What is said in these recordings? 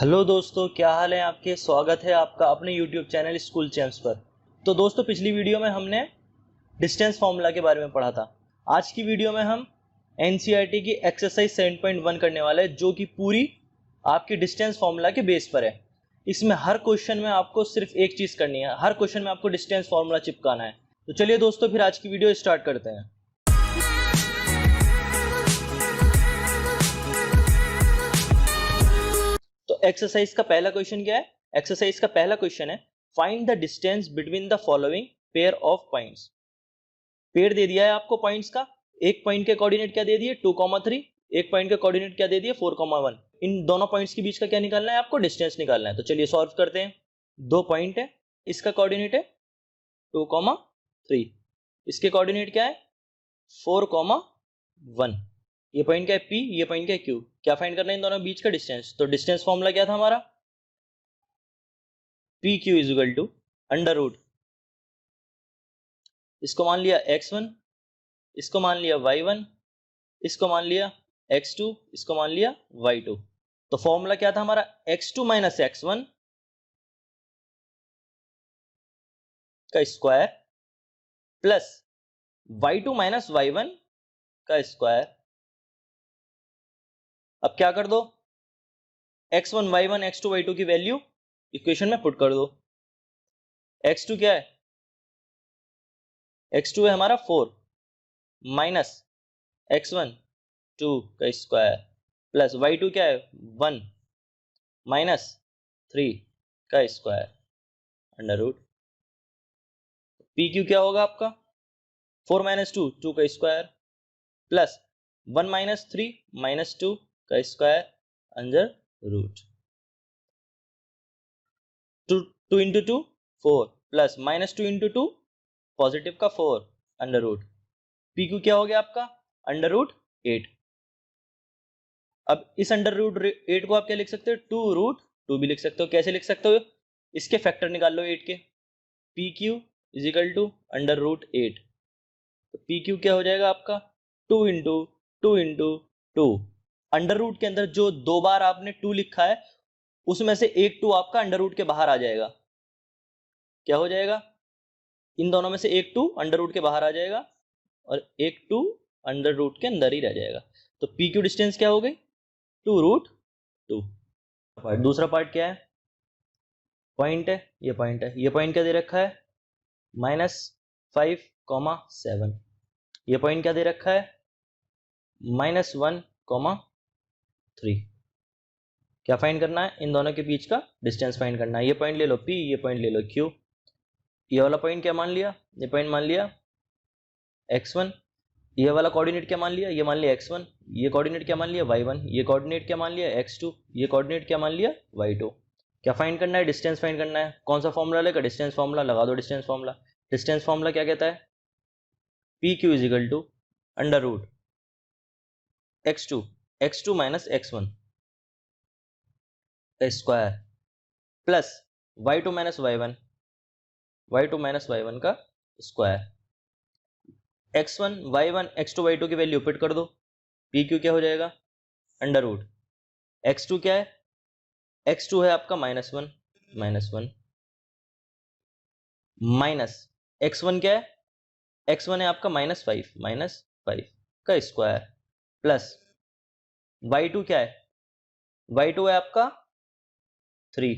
Hello दोस्तों, क्या हाल है आपके। स्वागत है आपका अपने YouTube चैनल स्कूल चैम्प्स पर। तो दोस्तों, पिछली वीडियो में हमने डिस्टेंस फार्मूला के बारे में पढ़ा था। आज की वीडियो में हम NCERT की एक्सरसाइज 7.1 करने वाले हैं, जो कि पूरी आपकी डिस्टेंस फार्मूला के बेस पर है। इसमें हर क्वेश्चन में आपको सिर्फ एक चीज़ करनी है, हर क्वेश्चन में आपको डिस्टेंस फार्मूला चिपकाना है। तो चलिए दोस्तों, फिर आज की वीडियो स्टार्ट करते हैं। तो एक्सरसाइज का पहला क्वेश्चन क्या है। एक्सरसाइज का पहला क्वेश्चन है, find the distance between the following pair of points. Pair दे दिया है आपको पॉइंट्स का। एक पॉइंट के कोऑर्डिनेट क्या दे दिए 2,3, एक पॉइंट के कोऑर्डिनेट क्या दे दिए 4,1। इन दोनों पॉइंट्स के बीच का क्या निकालना है, आपको डिस्टेंस निकालना है। तो चलिए सॉल्व करते हैं। दो पॉइंट है, इसका कोऑर्डिनेट है 2,3, इसके कोऑर्डिनेट क्या है 4,1। ये पॉइंट क्या है P, ये पॉइंट क्या है Q। क्या फाइंड करना है इन दोनों बीच का डिस्टेंस। तो डिस्टेंस फॉर्मूला क्या था हमारा, PQ is equal to under root, इसको मान लिया x1, इसको मान लिया y1, इसको मान लिया x2, इसको मान लिया y2। तो फॉर्मूला क्या था हमारा, x2 माइनस x1 का square plus y2 minus y1 का स्क्वायर। अब क्या कर दो, x1 y1 x2 y2 की वैल्यू इक्वेशन में पुट कर दो। x2 क्या है, x2 है हमारा 4 माइनस x1 2 का स्क्वायर प्लस y2 क्या है 1 माइनस 3 का स्क्वायर अंडर रूट। PQ क्या होगा आपका 4 माइनस 2 2 का स्क्वायर प्लस 1 माइनस 3 माइनस 2 का square under root. 2 into 2 4 plus minus 2 into 2 positive का 4 अंडर रूट। PQ क्या हो गया आपका अंडर रूट 8। अब इस अंडर रूट 8 को आप क्या लिख सकते हो 2 रूट 2 भी लिख सकते हो। कैसे लिख सकते हो, इसके फैक्टर निकाल लो 8 के। PQ is equal to under root 8। तो PQ क्या हो जाएगा आपका 2 इंटू 2 इंटू 2। अंडर रूट के अंदर जो दो बार आपने 2 लिखा है, उसमें से एक 2 आपका अंडर रूट के बाहर आ जाएगा। क्या हो जाएगा, इन दोनों में से एक 2 अंडर रूट के बाहर आ जाएगा और एक 2 अंडर रूट के अंदर ही रह जाएगा। तो PQ डिस्टेंस क्या हो गई 2 रूट 2। दूसरा पार्ट क्या है, पॉइंट है, ये पॉइंट है, ये पॉइंट क्या दे रखा है -5,7। ये पॉइंट क्या दे रखा है -1,3। क्या फाइंड करना है, इन दोनों के बीच का डिस्टेंस फाइंड करना है। ये पॉइंट ले लो P, ये पॉइंट ले लो Q। ये वाला पॉइंट क्या मान लिया, ये पॉइंट मान लिया x1। ये वाला कोऑर्डिनेट क्या मान लिया, ये मान लिया x1। ये कोऑर्डिनेट क्या मान लिया y1। ये कोऑर्डिनेट क्या मान लिया x2। ये कोऑर्डिनेट क्या मान लिया y2। क्या फाइंड करना है, डिस्टेंस फाइंड करना है। कौन सा फॉर्मूला लेगा, डिस्टेंस फॉर्मूला लगा दो। डिस्टेंस फॉर्मूला, डिस्टेंस फॉर्मूला क्या कहता है PQ is equal to under root x2 minus x1 का square plus y2 minus y1 का square. x1 y1 x2 y2 की वैल्यू पुट कर दो। PQ क्या हो जाएगा अंडर रूट x2 क्या है, x2 है आपका -1 माइनस x1 क्या है, x1 है आपका -5 का स्क्वायर प्लस y2 क्या है, y2 है आपका 3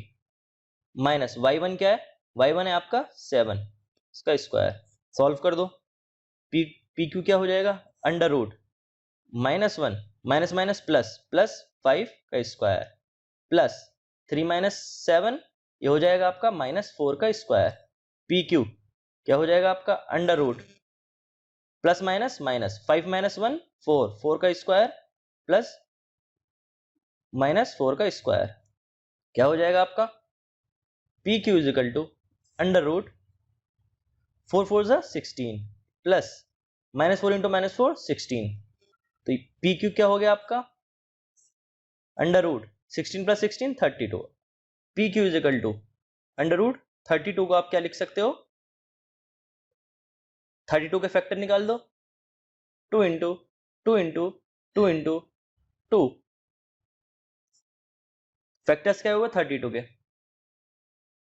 माइनस y1 क्या है, y1 है आपका 7 इसका स्क्वायर। सॉल्व कर दो। PQ क्या हो जाएगा under root -1 minus minus plus plus 5 का स्क्वायर प्लस 3 माइनस 7, ये हो जाएगा आपका -4 का स्क्वायर। PQ क्या हो जाएगा आपका under root plus minus minus 5 minus 1 4 4 का स्क्वायर प्लस -4 का स्क्वायर। क्या हो जाएगा आपका PQ is equal to under root 4 4 16 plus -4 into -4 16। तो PQ क्या हो गया आपका under root 16 plus 16 32। PQ is equal to under root 32 को आप क्या लिख सकते हो 32 के फैक्टर निकाल दो 2 इंटू 2 इंटू 2 इंटू 2 फैक्टर्स क्या हुए 32 के।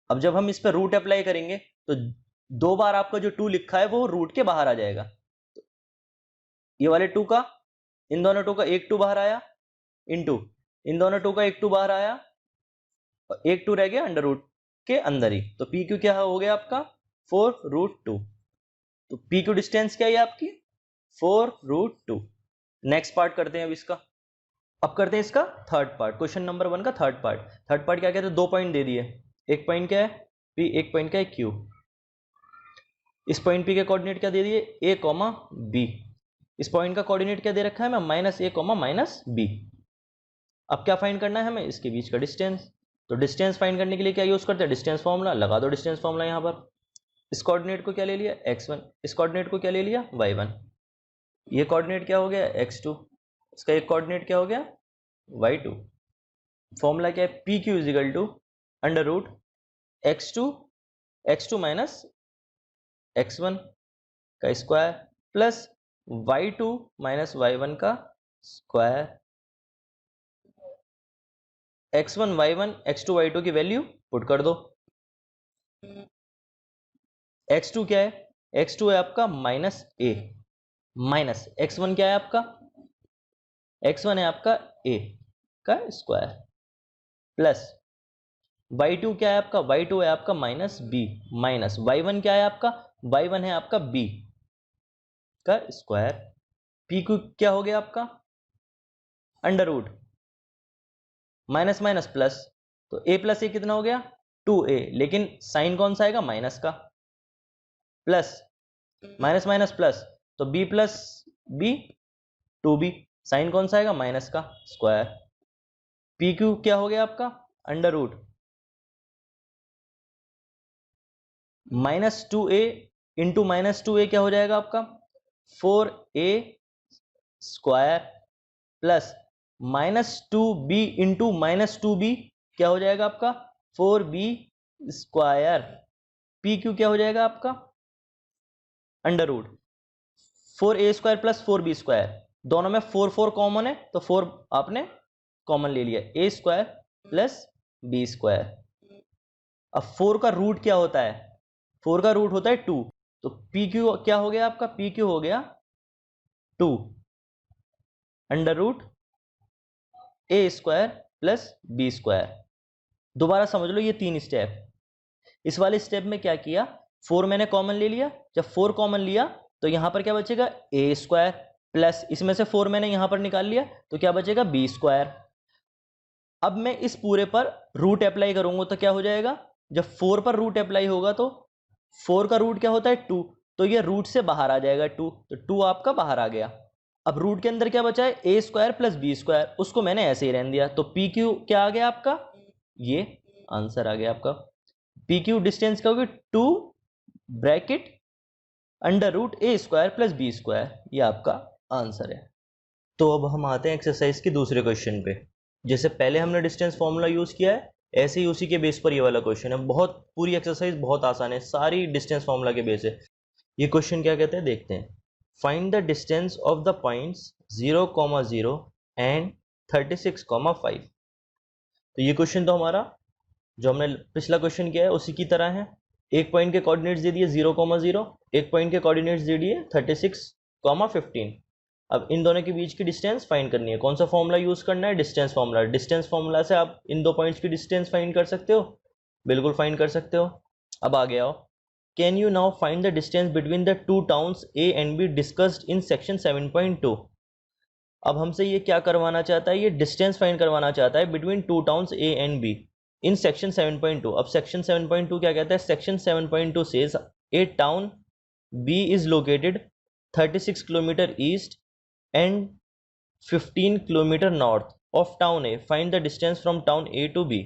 अब जब हम इस पर रूट अप्लाई करेंगे तो 2 बार आपका जो 2 लिखा है वो रूट के बाहर आ जाएगा। तो ये वाले 2 का, इन दोनों 2 का एक 2 बाहर आया, इनटू इन दोनों 2 का एक 2 बाहर आया और एक 2 रह गया अंडर रूट के अंदर ही। तो पी क्यू क्या हो गया आपका 4√2। तो पी क्यू डिस्टेंस क्या है आपकी 4√2। नेक्स्ट पार्ट करते हैं अब इसका। अब करते हैं इसका थर्ड पार्ट, क्वेश्चन नंबर 1 का थर्ड पार्ट। थर्ड पार्ट क्या कहते हैं, 2 पॉइंट दे दिए, एक पॉइंट क्या है पी, एक पॉइंट क्या है क्यू। इस पॉइंट पी के कोऑर्डिनेट क्या दे दिए ए कॉमा बी। इस पॉइंट का कोऑर्डिनेट क्या दे रखा है हमें -a कॉमा -b। अब क्या फाइंड करना है हमें, इसके बीच का डिस्टेंस। तो डिस्टेंस फाइंड करने के लिए क्या यूज करते हैं, डिस्टेंस फॉर्मूला। लगा दो डिस्टेंस फॉर्मूला यहाँ पर। इस कोऑर्डिनेट को क्या ले लिया x1, इस कोऑर्डिनेट को क्या ले लिया y1, ये कोऑर्डिनेट क्या हो गया x2, इसका एक कोऑर्डिनेट क्या हो गया y2। फॉर्मूला क्या है pq is equal to under root x2 minus x1 का square plus y2 minus y1 का square. x1 y1 x2 y2 की वैल्यू पुट कर दो। x2 क्या है, x2 है आपका -a माइनस x1 क्या है आपका, x1 है आपका a का स्क्वायर प्लस y2 क्या है आपका, y2 है आपका -b माइनस y1 क्या है आपका, y1 है आपका b का स्क्वायर। pq क्या हो गया आपका under root minus minus plus, तो a प्लस ए कितना हो गया 2a, लेकिन साइन कौन सा आएगा माइनस का, प्लस माइनस माइनस प्लस, तो b plus b 2b, sign कौन सा आएगा माइनस का स्क्वायर। पी क्यू क्या हो गया आपका under root -2a into -2a क्या हो जाएगा आपका 4a square plus -2b into -2b क्या हो जाएगा आपका 4b स्क्वायर। पी क्यू क्या हो जाएगा आपका under root 4a square plus 4b square, दोनों में 4 4 कॉमन है तो 4 आपने कॉमन ले लिया, a square plus b square. अब 4 का रूट क्या होता है, 4 का रूट होता है 2, तो पी क्यू क्या हो गया आपका, पी क्यू हो गया 2 under root a square plus b square. दोबारा समझ लो ये 3 स्टेप। इस वाले स्टेप में क्या किया, 4 मैंने कॉमन ले लिया, जब 4 कॉमन लिया तो यहां पर क्या बचेगा a स्क्वायर प्लस इसमें से 4 मैंने यहां पर निकाल लिया तो क्या बचेगा b स्क्वायर। अब मैं इस पूरे पर रूट अप्लाई करूंगा तो क्या हो जाएगा, जब 4 पर रूट अप्लाई होगा तो 4 का रूट क्या होता है 2, तो ये रूट से बाहर आ जाएगा 2, तो 2 आपका बाहर आ गया। अब रूट के अंदर क्या बचा है a square plus b square, उसको मैंने ऐसे ही रहने दिया, तो पी क्यू क्या आ गया आपका, ये आंसर आ गया आपका। पी क्यू डिस्टेंस क्या होगी 2 bracket under root a square plus b square, ये आपका आंसर है। तो अब हम आते हैं एक्सरसाइज के दूसरे क्वेश्चन पे। जैसे पहले हमने डिस्टेंस फॉर्मूला यूज किया है, ऐसे ही उसी के बेस पर ये वाला क्वेश्चन है। बहुत पूरी एक्सरसाइज बहुत आसान है, सारी डिस्टेंस फॉर्मूला के बेस है। ये क्वेश्चन क्या कहते हैं देखते हैं। Find the distance of the points 0,0 and 36,5। तो ये क्वेश्चन तो हमारा जो हमने पिछला क्वेश्चन किया है उसी की तरह है। एक पॉइंट के कोऑर्डिनेट्स दे दिए 0,0, एक पॉइंट के कोऑर्डिनेट्स दे दिए 36,15। अब इन दोनों के बीच की डिस्टेंस फाइंड करनी है। कौन सा फॉर्मूला यूज करना है, डिस्टेंस फॉर्मूला। डिस्टेंस फॉर्मूला से आप इन दो पॉइंट्स की डिस्टेंस फाइंड कर सकते हो, बिल्कुल फाइंड कर सकते हो। अब आ गया हो, can you now find the distance between the two towns A and be discussed in section 7.2। अब हमसे ये क्या करवाना चाहता है, ये डिस्टेंस फाइंड करवाना चाहता है between two towns A and B in section 7.2। अब सेक्शन 7.2 क्या कहता है, section 7.2 says a town B is located 36 kilometer east and 15 kilometer north of town A, find the distance from town A to B.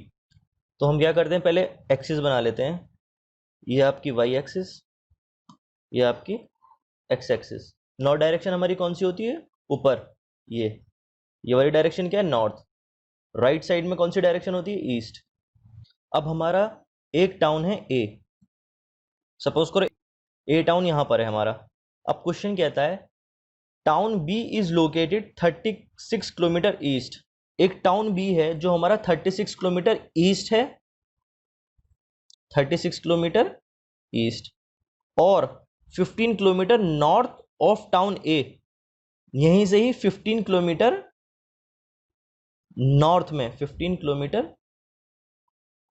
तो हम क्या करते हैं, पहले एक्सिस बना लेते हैं। ये आपकी वाई एक्सिस, ये आपकी एक्स एक्सिस। नॉर्थ डायरेक्शन हमारी कौन सी होती है, ऊपर। ये वाली डायरेक्शन क्या है, नॉर्थ। राइट साइड में कौन सी डायरेक्शन होती है, ईस्ट। अब हमारा एक टाउन है ए, सपोज करो ए टाउन यहां पर है हमारा। अब क्वेश्चन कहता है town B is located 36 kilometer east एक टाउन बी है जो हमारा 36 किलोमीटर ईस्ट है, 36 किलोमीटर ईस्ट, और 15 किलोमीटर नॉर्थ ऑफ टाउन ए, यहीं से ही 15 किलोमीटर नॉर्थ में, 15 किलोमीटर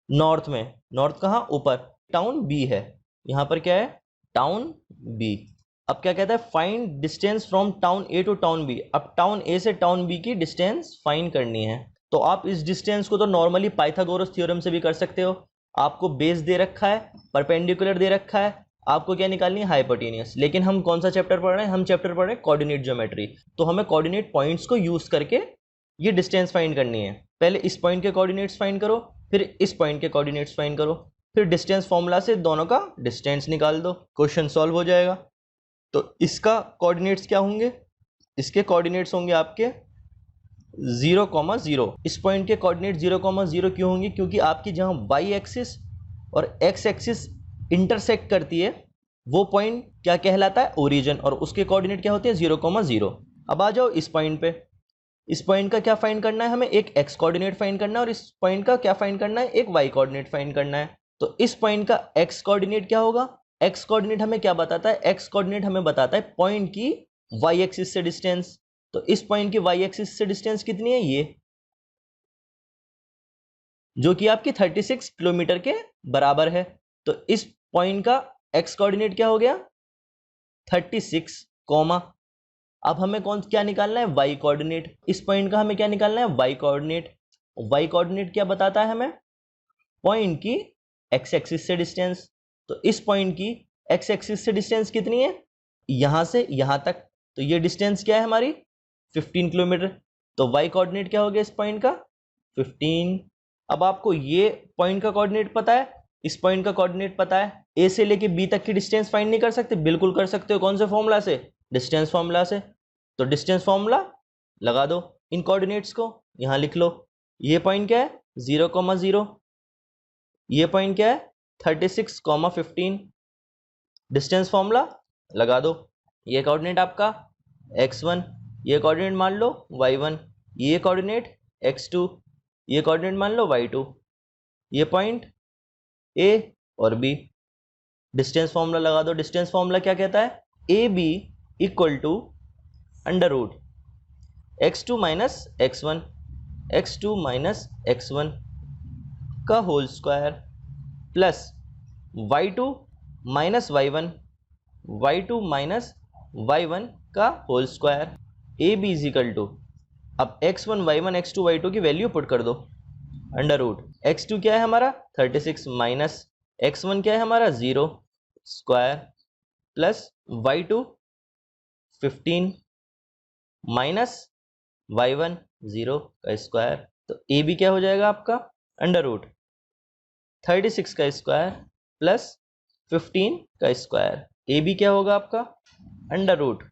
नॉर्थ में, नॉर्थ कहाँ, ऊपर टाउन बी है, यहां पर क्या है, टाउन बी। अब क्या कहता है, find distance from town A to town B. अब टाउन ए से टाउन बी की डिस्टेंस फाइंड करनी है। तो आप इस डिस्टेंस को तो नॉर्मली पाइथागोरस थ्योरम से भी कर सकते हो। आपको बेस दे रखा है, परपेंडिकुलर दे रखा है, आपको क्या निकालनी है, हाइपोटेनियस। लेकिन हम कौन सा चैप्टर पढ़ रहे हैं, हम चैप्टर पढ़ रहे हैं कोऑर्डिनेट ज्योमेट्री। तो हमें कोऑर्डिनेट पॉइंट्स को यूज करके ये डिस्टेंस फाइंड करनी है। पहले इस पॉइंट के कोऑर्डिनेट्स फाइंड करो, फिर इस पॉइंट के कोऑर्डिनेट्स फाइंड करो, फिर डिस्टेंस फॉर्मूला से दोनों का डिस्टेंस निकाल दो, क्वेश्चन सॉल्व हो जाएगा। तो इसका कोऑर्डिनेट्स क्या होंगे, इसके कोऑर्डिनेट्स होंगे आपके 0,0। इस पॉइंट के कोऑर्डिनेट 0,0 क्यों होंगे, क्योंकि आपकी जहां वाई एक्सिस और एक्स एक्सिस इंटरसेक्ट करती है वो पॉइंट क्या कहलाता है, ओरिजिन, और उसके कोऑर्डिनेट क्या होते हैं, 0,0। अब आ जाओ इस पॉइंट पे। इस पॉइंट का क्या फाइंड करना है, हमें एक एक्स कोऑर्डिनेट फाइंड करना है, और इस पॉइंट का क्या फाइंड करना है, एक वाई कोऑर्डिनेट फाइंड करना है। तो इस पॉइंट का एक्स कोऑर्डिनेट क्या होगा, एक्स कोऑर्डिनेट हमें क्या बताता है, एक्स कोऑर्डिनेट हमें बताता है पॉइंट की वाई एक्सिस से डिस्टेंस। तो इस पॉइंट की वाई एक्सिस से डिस्टेंस कितनी है, ये, जो कि आपकी 36 किलोमीटर के बराबर है। तो इस पॉइंट का एक्स कोऑर्डिनेट क्या हो गया, 36, कॉमा, अब हमें क्या निकालना है, वाई कोऑर्डिनेट। इस पॉइंट का हमें क्या निकालना है, वाई कोऑर्डिनेट। वाई कोऑर्डिनेट क्या बताता है हमें, पॉइंट की एक्स एक्सिस से डिस्टेंस। तो इस पॉइंट की एक्स एक्सिस से डिस्टेंस कितनी है, यहां से यहां तक, तो ये डिस्टेंस क्या है हमारी, 15 किलोमीटर। तो वाई कोऑर्डिनेट क्या हो गया इस पॉइंट का, 15। अब आपको ये पॉइंट का कोऑर्डिनेट पता है, इस पॉइंट का कोऑर्डिनेट पता है, ए से लेके बी तक की डिस्टेंस फाइंड नहीं कर सकते, बिल्कुल कर सकते हो। कौन से फॉर्मूला से, डिस्टेंस फॉर्मूला से। तो डिस्टेंस फॉर्मूला लगा दो, इन कोऑर्डिनेट्स को यहां लिख लो। ये पॉइंट क्या है, 0,0, ये पॉइंट क्या है, 36,15। डिस्टेंस फॉर्मूला लगा दो। ये कोऑर्डिनेट आपका x1, ये कोऑर्डिनेट मान लो y1, ये कोऑर्डिनेट x2, ये कोऑर्डिनेट मान लो y2, ये पॉइंट a और b। डिस्टेंस फॉर्मूला लगा दो। डिस्टेंस फॉर्मूला क्या कहता है, AB equal to under root x2 minus x1, x2 minus x1 का whole square plus y2 minus y1, y2 minus y1 का whole square. AB is equal to, अब x1 y1 x2 y2 की value put कर दो, under root x2 क्या है हमारा 36 minus x1 क्या है हमारा 0 square plus y2 15 minus y1 0 का स्क्वायर। तो AB क्या हो जाएगा आपका, अंडर रूट 36 का स्क्वायर प्लस 15 का स्क्वायर। AB क्या होगा आपका, अंडर रूट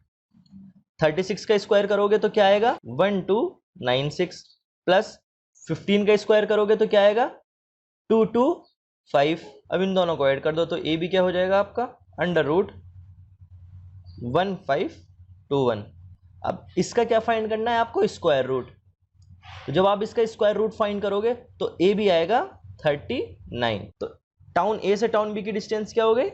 36 का स्क्वायर करोगे तो क्या आएगा 1296 प्लस 15 का स्क्वायर करोगे तो क्या आएगा 225। अब इन दोनों को ऐड कर दो तो AB क्या हो जाएगा आपका, अंडर रूट 1521। अब इसका क्या फाइंड करना है आपको, स्क्वायर रूट। तो जब आप इसका स्क्वायर रूट फाइंड करोगे तो AB आएगा 39। तो टाउन A से टाउन B की डिस्टेंस क्या हो गई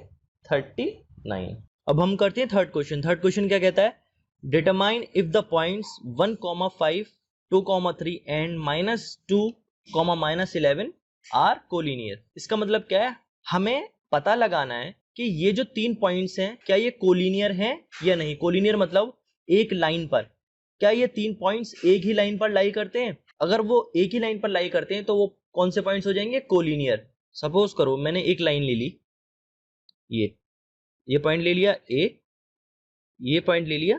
39। अब हम करते हैं थर्ड क्वेश्चन। थर्ड क्वेश्चन क्या कहता है, determine if the points 1,5, 2,3 and -2, -11 are collinear. इसका मतलब क्या है, हमें पता लगाना है कि ये जो 3 पॉइंट्स हैं क्या ये कोलिनियर हैं या नहीं। कोलिनियर मतलब एक लाइन पर, क्या ये 3 पॉइंट्स एक ही लाइन पर लाई करते हैं। अगर वो एक ही लाइन पर लाई करते हैं तो वो कौन से पॉइंट्स हो जाएंगे, कोलिनियर। सपोज करो मैंने एक लाइन ले ली, ये पॉइंट ले लिया A, ये पॉइंट ले लिया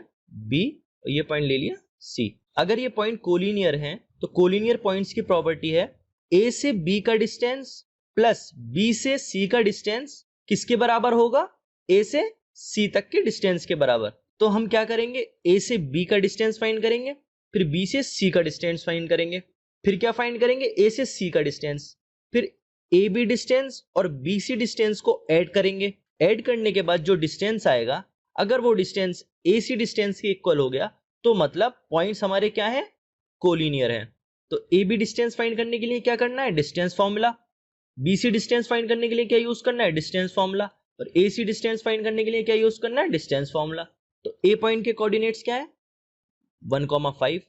B और ये पॉइंट ले लिया C। अगर ये पॉइंट कोलिनियर हैं तो कोलिनियर पॉइंट्स की प्रॉपर्टी है A से B का डिस्टेंस प्लस B से C का डिस्टेंस किसके बराबर होगा, A से C तक के डिस्टेंस के बराबर। तो हम क्या करेंगे, A से B का डिस्टेंस फाइंड करेंगे, फिर B से C का डिस्टेंस फाइंड करेंगे, फिर क्या फाइंड करेंगे, A से C का डिस्टेंस, फिर AB डिस्टेंस और BC डिस्टेंस को ऐड करेंगे। ऐड करने के बाद जो डिस्टेंस आएगा, अगर वो डिस्टेंस AC डिस्टेंस के इक्वल हो गया तो मतलब पॉइंट्स हमारे क्या हैं, कोलिनियर हैं। तो ए बी डिस्टेंस फाइंड करने के लिए क्या करना है, distance formula. B C distance find करने के लिए क्या यूज करना है, डिस्टेंस फॉर्मूला। और ए सी डिस्टेंस फाइंड करने के लिए क्या यूज करना है, डिस्टेंस फॉर्मूला। तो ए पॉइंट के कोऑर्डिनेट्स क्या है, 1,5।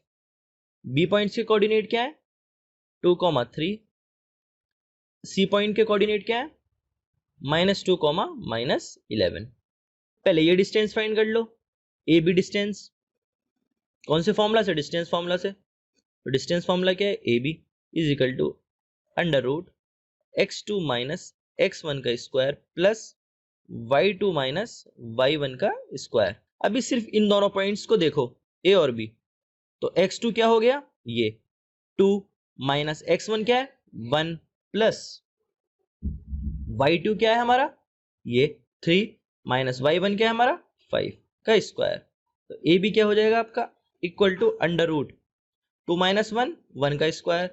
बी पॉइंट के कोऑर्डिनेट क्या है, 2,3। सी पॉइंट के कोऑर्डिनेट क्या है, -2, -11। पहले ये डिस्टेंस फाइंड कर लो, ए बी डिस्टेंस। कौन से फॉर्मूला से, डिस्टेंस फॉर्मूला से। तो डिस्टेंस फॉर्मूला क्या है, A B is equal to √x2 - x1 का स्क्वायर प्लस y2 - y1 का स्क्वायर। अभी सिर्फ इन दोनों पॉइंट्स को देखो, ए और बी। तो x2 क्या हो गया, ये 2 माइनस x1 क्या है, 1 प्लस y2 क्या है हमारा, ये 3 माइनस y1 क्या है हमारा, 5 का स्क्वायर। तो ए बी क्या हो जाएगा आपका, इक्वल टू √2 - 1 1 का स्क्वायर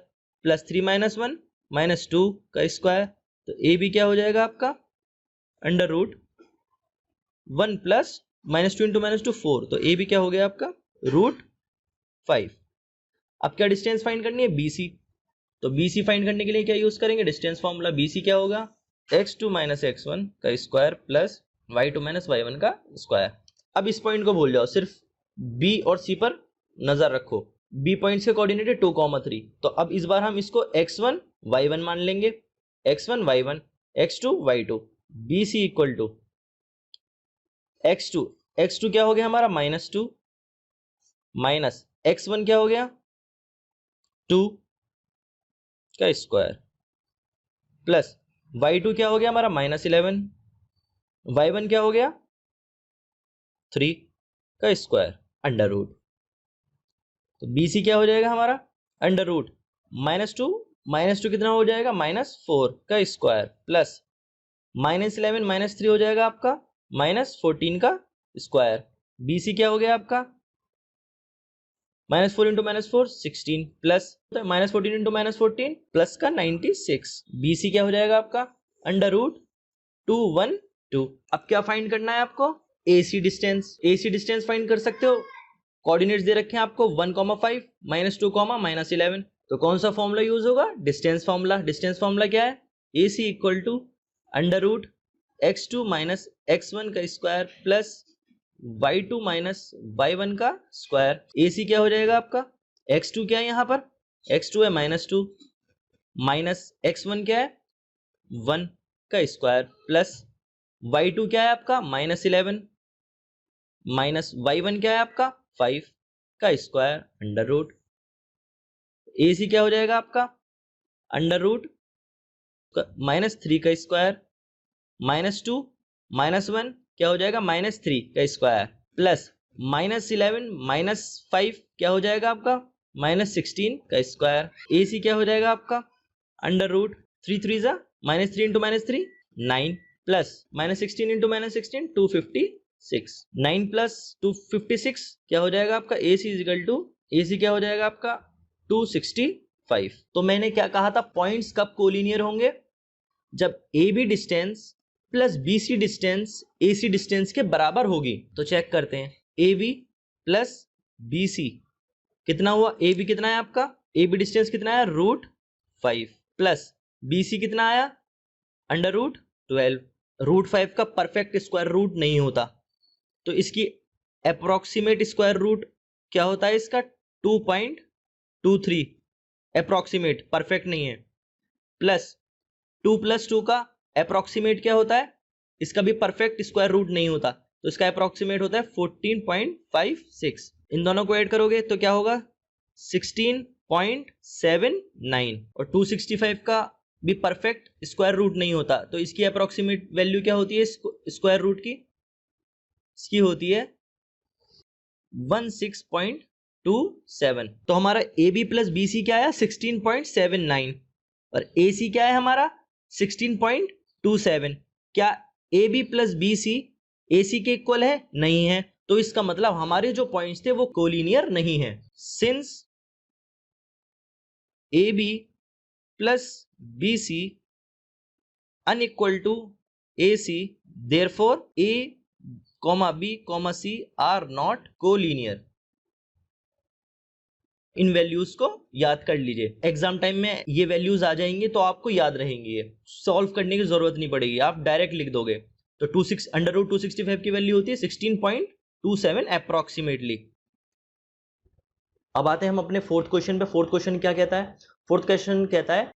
प्लस 3 - 1 -2 का स्क्वायर। तो ए बी क्या हो जाएगा आपका, √1 प्लस -2 × -2 4। तो ए बी क्या हो गया आपका, √5। अब क्या डिस्टेंस फाइंड करनी है, बी सी। तो बी सी फाइंड करने के लिए क्या यूज करेंगे, डिस्टेंस फॉर्मूला। बी सी क्या होगा, x2 - x1 का स्क्वायर प्लस y2 - y1 का स्क्वायर। अब इस पॉइंट को भूल जाओ, सिर्फ बी और सी पर नजर रखो। बी पॉइंट के कोऑर्डिनेट है 2,3। तो अब इस बार हम इसको x1 y1 मान लेंगे, x1 y1 x2 y2। B C equal to x2 क्या हो गया हमारा, -2 माइनस x1 क्या हो गया, 2 का स्क्वायर प्लस y2 क्या हो गया हमारा, -11। y1 क्या हो गया, 3 का स्क्वायर अंडर रूट। तो बी सी क्या हो जाएगा हमारा, √-2 -2 कितना हो जाएगा, -4 का स्क्वायर प्लस -11 -3 हो जाएगा आपका -14 का स्क्वायर। बी सी क्या हो गया आपका, -4 × -4 16 प्लस -14 × -14 प्लस का 96। बी सी क्या हो जाएगा आपका, √212। अब क्या फाइंड करना है आपको, ए C distance. A C distance find कर सकते हो, कोऑर्डिनेट्स दे रखे हैं आपको 1,5 -2, -11। तो कौन सा फॉर्मूला यूज होगा, डिस्टेंस फॉर्मूला। डिस्टेंस फॉर्मूला क्या है, ए सी इक्वल टू √x2 - x1 का स्क्वायर प्लस y2 - y1 का स्क्वायर। ए सी क्या हो जाएगा आपका, x2 क्या है यहाँ पर, x2 है -2 माइनस x1 क्या है 1 का स्क्वायर प्लस y2 क्या है आपका -11 माइनस y1 क्या है आपका 5 का स्क्वायर अंडर रूट। ए सी क्या हो जाएगा आपका, √3 का स्क्वायर -2 -1 क्या हो जाएगा, -3 का स्क्वायर प्लस -11 -5 क्या हो जाएगा आपका, -16 का स्क्वायर। ए सी क्या हो जाएगा आपका, √3 3 -3 × -3 9 प्लस -16 × -16 256। 9 प्लस 256 क्या हो जाएगा आपका, ए सी इजिकल टू, ए सी क्या हो जाएगा आपका 265। तो मैंने क्या कहा था, पॉइंट्स कब कोलिनियर होंगे, जब A B distance plus B C distance A C distance के बराबर होगी। तो चेक करते हैं, A B plus B C कितना हुआ, ए बी कितना है आपका, ए बी डिस्टेंस कितना है √5 प्लस बी सी कितना आया √12। √5 का परफेक्ट स्क्वायर रूट नहीं होता, तो इसकी अप्रोक्सीमेट स्क्वायर रूट क्या होता है, इसका 2.23 अप्रोक्सीमेट, परफेक्ट नहीं है। प्लस 2 + 2 का अप्रोक्सीमेट क्या होता है, इसका भी परफेक्ट स्क्वायर रूट नहीं होता, तो इसका अप्रोक्सीमेट होता है 14.56। इन दोनों को ऐड करोगे तो क्या होगा 16.79। और 265 का भी परफेक्ट स्क्वायर रूट नहीं होता, तो इसकी अप्रोक्सीमेट वैल्यू क्या होती है स्क्वायर रूट की, इसकी होती है 16.27। तो हमारा A B plus B C क्या आया 16.79 और ए सी क्या है हमारा 16.27। क्या A B plus B C A C के इक्वल है, नहीं है, तो इसका मतलब हमारे जो पॉइंट्स थे वो कोलिनियर नहीं है। Since A B plus B C unequal to A C, therefore A B, C are not collinear। इन वैल्यूज को याद कर लीजिए, एग्जाम टाइम में ये वैल्यूज आ जाएंगे तो आपको याद रहेंगी, ये सॉल्व करने की जरूरत नहीं पड़ेगी, आप डायरेक्ट लिख दोगे। तो √265 की वैल्यू होती है 16.27 अप्रोक्सीमेटली। अब आते हैं हम अपने फोर्थ क्वेश्चन पे। फोर्थ क्वेश्चन क्या कहता है? फोर्थ क्वेश्चन कहता है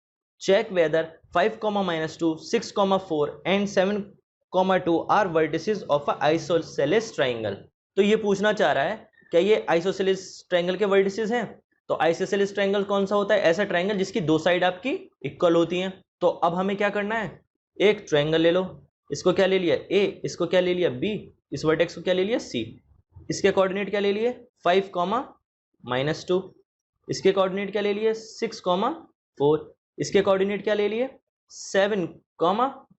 check whether 5, -2, 6, 4 and 7, 2 are vertices of a isosceles triangle. तो ये पूछना चाह रहा है क्या ये आइसोसेलेस ट्राइंगल के वर्टिसेस हैं? तो आइसोसेलेस ट्राइंगल कौन सा होता है? ऐसा ट्राइंगल जिसकी दो साइड आपकी इक्वल होती हैं। तो अब हमें क्या करना है, एक ट्राइंगल ले लो, इसको क्या ले लिया ए, इसको क्या ले लिया बी, इस वर्टेक्स को क्या ले लिया सी, इसके कोऑर्डिनेट क्या ले लिए 5, -2, इसके कोऑर्डिनेट क्या ले लिए 6, 4, इसके कोऑर्डिनेट क्या ले लिए 7,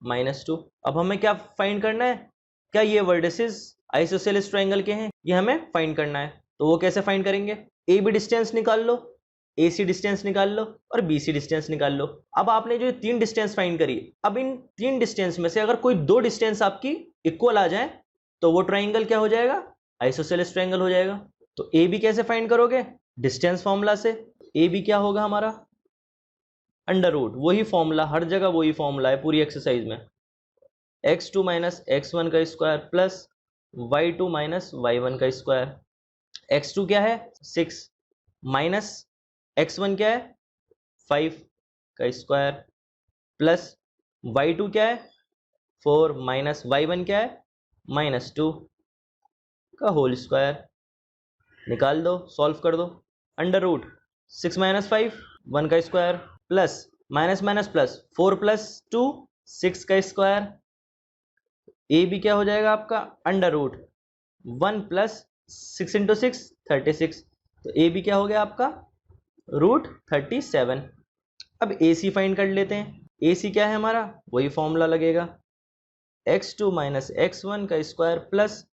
-2। अब हमें क्या फाइंड करना है, क्या ये वर्टिसेस आइसोसेलेस ट्राइंगल के हैं, ये हमें फाइंड करना है। तो वो कैसे फाइंड करेंगे? ए बी डिस्टेंस निकाल लो, ए सी डिस्टेंस निकाल लो और बी सी डिस्टेंस निकाल लो। अब आपने जो 3 डिस्टेंस फाइंड करी, अब इन 3 डिस्टेंस में से अगर कोई 2 डिस्टेंस आपकी इक्वल आ जाए तो वो ट्राइंगल क्या हो जाएगा? आइसोसेलेस ट्राइंगल हो जाएगा। तो ए बी कैसे फाइंड करोगे? डिस्टेंस फॉर्मूला से। ए बी क्या होगा हमारा? √, वही फॉर्मूला, हर जगह वही फॉर्मूला है पूरी एक्सरसाइज में। x2 - x1 का स्क्वायर प्लस y2 - y1 का स्क्वायर। x2 क्या है 6 माइनस x1 क्या है 5 का स्क्वायर प्लस y2 क्या है 4 माइनस y1 क्या है -2 का होल स्क्वायर। निकाल दो, सॉल्व कर दो। √6 - 5 1 का square plus minus minus plus 4 + 2 6 का स्क्वायर। ए बी क्या हो जाएगा आपका? √1 + 6 × 6 36। तो ए बी क्या हो गया आपका? √37। अब ए सी फाइंड कर लेते हैं। ए सी क्या है हमारा? वही फॉर्मूला लगेगा, x2 - x1 का स्क्वायर प्लस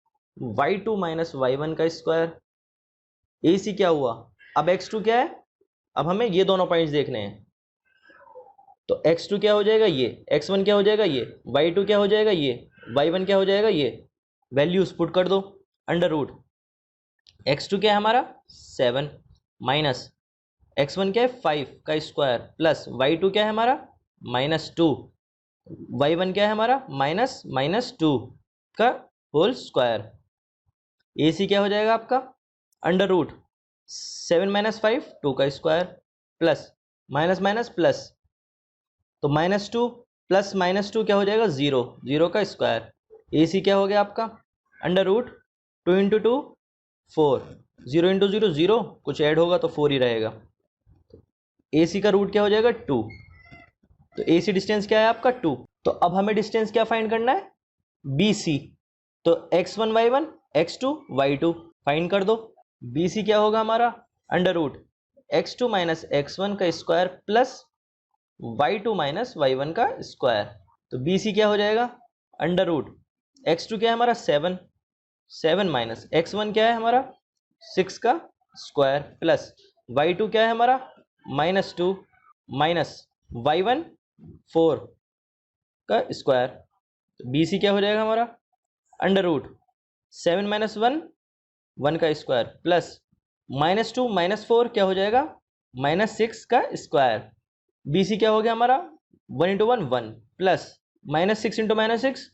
y2 - y1 का स्क्वायर। ए सी क्या हुआ? अब x2 क्या है? अब हमें ये दोनों पॉइंट्स देखने हैं। तो x2 क्या हो जाएगा? ये। x1 क्या हो जाएगा? ये। y2 क्या हो जाएगा? ये। y1 क्या हो जाएगा? ये। वैल्यूज पुट कर दो। x2 क्या है हमारा? 7 माइनस x1 क्या है? 5 का स्क्वायर प्लस y2 क्या है हमारा? -2, y1 क्या है हमारा? -2 का होल स्क्वायर। ए सी क्या हो जाएगा आपका? √7 - 5 2 का square plus minus minus plus, तो -2 प्लस -2 क्या हो जाएगा? 0, 0 का स्क्वायर। ए सी क्या हो गया आपका? √2 × 2 4, 0 × 0 0, कुछ ऐड होगा तो 4 ही रहेगा। ए सी का रूट क्या हो जाएगा? 2। तो ए सी डिस्टेंस क्या है आपका? 2। तो अब हमें डिस्टेंस क्या फाइंड करना है? B C. तो x1 y1 x2 y2 find कर दो। बी सी क्या होगा हमारा? √x2 - x1 का स्क्वायर प्लस y2 - y1 का स्क्वायर। तो बी सी क्या हो जाएगा? √x2 क्या है हमारा? 7, 7 माइनस x1 क्या है हमारा? 6 का स्क्वायर प्लस y2 क्या है हमारा? -2 माइनस y1 4 का स्क्वायर। तो बी सी क्या हो जाएगा हमारा? √7 - 1 1 का स्क्वायर प्लस -2 - 4 क्या हो जाएगा? -6 का स्क्वायर। बी सी क्या हो गया हमारा? 1 × 1 1 प्लस -6 × -6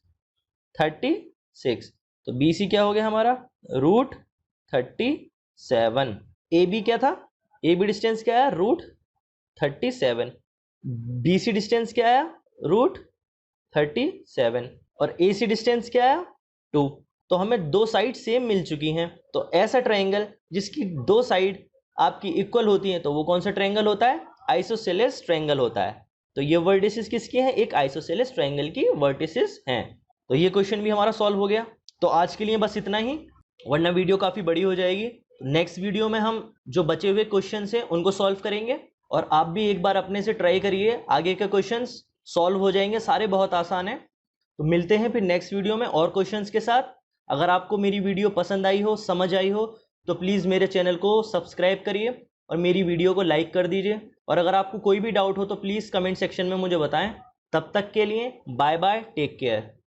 36। तो बी सी क्या हो गया हमारा? √37। ए बी क्या था? ए बी डिस्टेंस क्या आया? √37। बी सी डिस्टेंस क्या आया? √37। और ए सी डिस्टेंस क्या आया? 2। तो हमें दो साइड सेम मिल चुकी हैं। तो ऐसा ट्राइंगल जिसकी दो साइड आपकी इक्वल होती हैं तो वो कौन सा ट्राइंगल होता है? आइसोसेलेस ट्राइंगल होता है। तो ये वर्टिसेस किसके हैं? एक आइसोसेलेस ट्राइंगल की वर्टिसेस हैं। तो ये क्वेश्चन भी हमारा सॉल्व हो गया। तो आज के लिए बस इतना ही, वरना वीडियो काफ़ी बड़ी हो जाएगी। नेक्स्ट वीडियो में हम जो बचे हुए क्वेश्चन हैं उनको सॉल्व करेंगे और आप भी एक बार अपने से ट्राई करिए, आगे के क्वेश्चन सॉल्व हो जाएंगे, सारे बहुत आसान है। तो मिलते हैं फिर नेक्स्ट वीडियो में और क्वेश्चंस के साथ। अगर आपको मेरी वीडियो पसंद आई हो, समझ आई हो, तो प्लीज़ मेरे चैनल को सब्सक्राइब करिए और मेरी वीडियो को लाइक कर दीजिए। और अगर आपको कोई भी डाउट हो तो प्लीज़ कमेंट सेक्शन में मुझे बताएं। तब तक के लिए बाय बाय, टेक केयर।